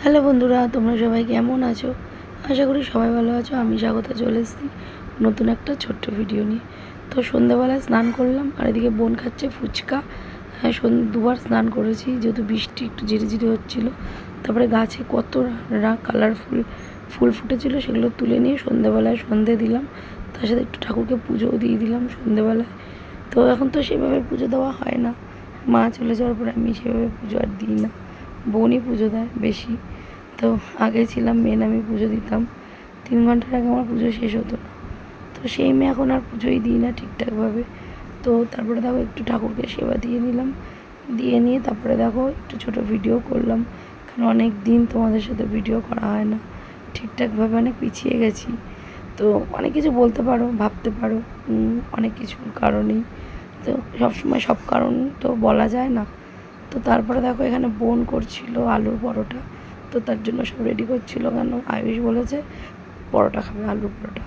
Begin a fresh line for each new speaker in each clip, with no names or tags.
Hello বন্ধুরা, তোমরা সবাই কেমন আছো? আশা করি সবাই ভালো আছো। আমি স্বাগত চলে এসেছি নতুন একটা ছোট্ট ভিডিও নিয়ে। তো সন্ধ্যাবেলায় স্নান করলাম আর এদিকে বোন খাচ্ছে ফুচকা। হ্যাঁ, দুবার স্নান করেছি যেহেতু বৃষ্টি একটু ঝিরিঝিরি হচ্ছিলো। তারপরে গাছে কত কালারফুল ফুল ফুটেছিল সেগুলো তুলে নিয়ে সন্ধ্যাবেলায় সন্ধে দিলাম। তার সাথে একটু ঠাকুরকে পুজোও দিয়ে দিলাম সন্ধ্যাবেলায়। তো এখন তো সেভাবে পুজো দেওয়া হয় না, মা চলে যাওয়ার পরে আমি সেভাবে পুজো আর দিই না, বোনই পুজো দেয় বেশি। তো আগে ছিলাম মেন, আমি পুজো দিতাম, 3 ঘন্টার আগে আমার পুজো শেষ হতো না। তো সেই মেয়ে এখন আর পুজোই দিই না ঠিকঠাকভাবে। তো তারপরে দেখো একটু ঠাকুরকে সেবা দিয়ে নিলাম, দিয়ে নিয়ে তারপরে দেখো একটু ছোটো ভিডিও করলাম, কারণ অনেক দিন তোমাদের সাথে ভিডিও করা হয় না ঠিকঠাকভাবে, অনেক পিছিয়ে গেছি। তো অনেক কিছু বলতে পারো, ভাবতে পারো অনেক কিছুর কারণেই, তো সবসময় সব কারণ তো বলা যায় না। তো তারপরে দেখো এখানে বোন করছিল আলুর পরোটা, তো তার জন্য সব রেডি করছিল। কেন আয়ুষ বলেছে পরোটা খাবে, আলুর পরোটা।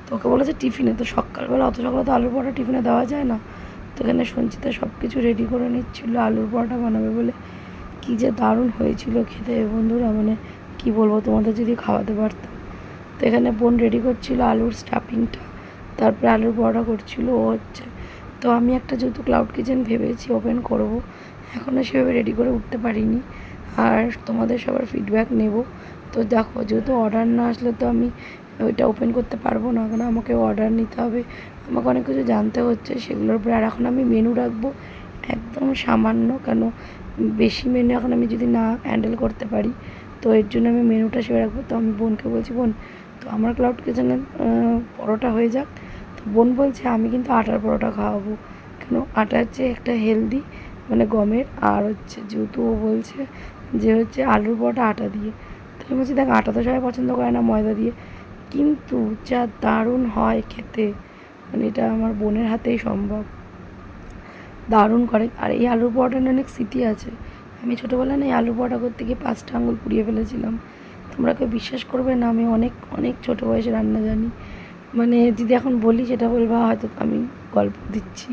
তো ওকে বলেছে টিফিনে, তো সকালবেলা অত সকালে তো আলুর পরোটা টিফিনে দেওয়া যায় না। তো এখানে সঞ্চিতা সব কিছু রেডি করে নিচ্ছিল আলুর পরোটা বানাবে বলে। কী যে দারুণ হয়েছিল খেতে বন্ধুরা, মানে কী বলবো, তোমাদের যদি খাওয়াতে পারতাম। তো এখানে বোন রেডি করছিল আলুর স্টাফিংটা, তারপরে আলুর পরোটা করছিল ও হচ্ছে। তো আমি একটা যেহেতু ক্লাউড কিচেন ভেবেছি ওপেন করব, এখনও সেভাবে রেডি করে উঠতে পারিনি, আর তোমাদের সবার ফিডব্যাক নেব। তো দেখো যেহেতু অর্ডার না আসলে তো আমি ওইটা ওপেন করতে পারবো না, কারণ আমাকে অর্ডার নিতে হবে, আমাকে অনেক কিছু জানতে হচ্ছে সেগুলোর উপরে। আর এখন আমি মেনু রাখবো একদম সামান্য, কেন বেশি মেনু এখন আমি যদি না হ্যান্ডেল করতে পারি, তো এর জন্য আমি মেনুটা সেভাবে রাখবো। তো আমি বোনকে বলছি, বোন তো আমার ক্লাউড কিচেনের পরোটা হয়ে যাক। তো বোন বলছে আমি কিন্তু আটার পরোটা খাওয়াবো, কেন আটা হচ্ছে একটা হেলদি, মানে গমের, আর হচ্ছে যেহেতু ও বলছে যে হচ্ছে আলুর পরোটা আটা দিয়ে। তো আমি বলছি দেখ, আটা তো সবাই পছন্দ করে না, ময়দা দিয়ে, কিন্তু যা দারুণ হয় খেতে, মানে এটা আমার বোনের হাতেই সম্ভব, দারুণ করে। আর এই আলুর পরোটার অনেক স্মৃতি আছে। আমি ছোটোবেলায় না এই আলুর পরোটা করতে গিয়ে 5টা আঙুল পুড়িয়ে ফেলেছিলাম। তোমরা কেউ বিশ্বাস করবে না, আমি অনেক অনেক ছোটো বয়সে রান্না জানি। মানে যদি এখন বলি সেটা বলবা হয়তো আমি গল্প দিচ্ছি,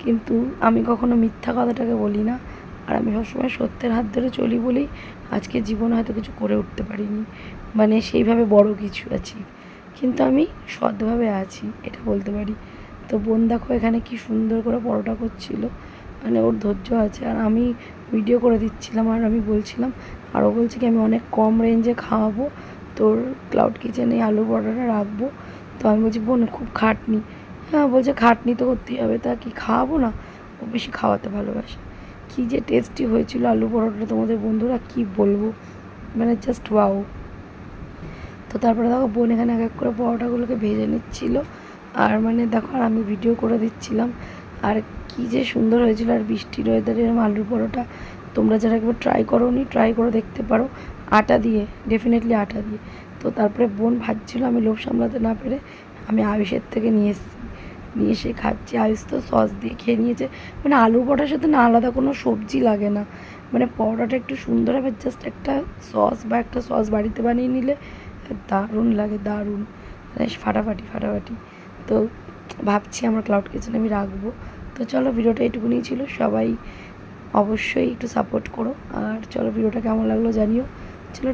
কিন্তু আমি কখনো মিথ্যা কথাটাকে বলি না। আর আমি সবসময় সত্যের হাত ধরে চলি বলেই আজকে জীবনে হয়তো কিছু করে উঠতে পারিনি, মানে সেইভাবে বড় কিছু আছি, কিন্তু আমি সৎভাবে আছি, এটা বলতে পারি। তো বোন দেখো এখানে কি সুন্দর করে পরোটা করছিল, মানে ওর ধৈর্য আছে, আর আমি ভিডিও করে দিচ্ছিলাম, আর আমি বলছিলাম, আর ও বলছে কি আমি অনেক কম রেঞ্জে খাওয়াবো তোর ক্লাউড কিচেনে আলু পরোটাটা রাখবো। তো আমি বলছি বোন খুব খাটনি, হ্যাঁ বলছে খাটনি তো করতেই হবে, তা কি খাওয়াবো না, ও বেশি খাওয়াতে ভালোবাসে। কী যে টেস্টি হয়েছিল আলু পরোটাটা তোমাদের বন্ধুরা, কি বলবো, মানে জাস্ট ওয়াও। তো তারপরে দেখো বোন এখানে এক এক করে পরোটাগুলোকে ভেজে নিচ্ছিল, আর মানে দেখো আর আমি ভিডিও করে দিচ্ছিলাম। আর কী যে সুন্দর হয়েছিল, আর বৃষ্টির ওয়েদারে এরকম আলুর পরোটা তোমরা যারা একবার ট্রাই করোনি ট্রাই করে দেখতে পারো, আটা দিয়ে, ডেফিনেটলি আটা দিয়ে। তো তারপরে বোন ভাজছিল, আমি লোভ সামলাতে না পেরে আমি আয়ুষের থেকে নিয়ে এসেছি, নিয়ে এসে খাচ্ছি। আয়ুষ তো সস দিয়ে খেয়ে নিয়েছে, মানে আলু পরোটার সাথে না আলাদা কোনো সবজি লাগে না, মানে পরোটাটা একটু সুন্দর হবে, জাস্ট একটা সস বা একটা সস বাড়িতে বানিয়ে নিলে দারুণ লাগে, দারুণ, মানে ফাটাফাটি ফাটাফাটি। তো ভাবছি আমার ক্লাউড কিচেন আমি রাখবো। তো চলো ভিডিওটা এইটুকুনি ছিল, সবাই অবশ্যই একটু সাপোর্ট করো, আর চলো ভিডিওটা কেমন লাগলো জানিও। চলো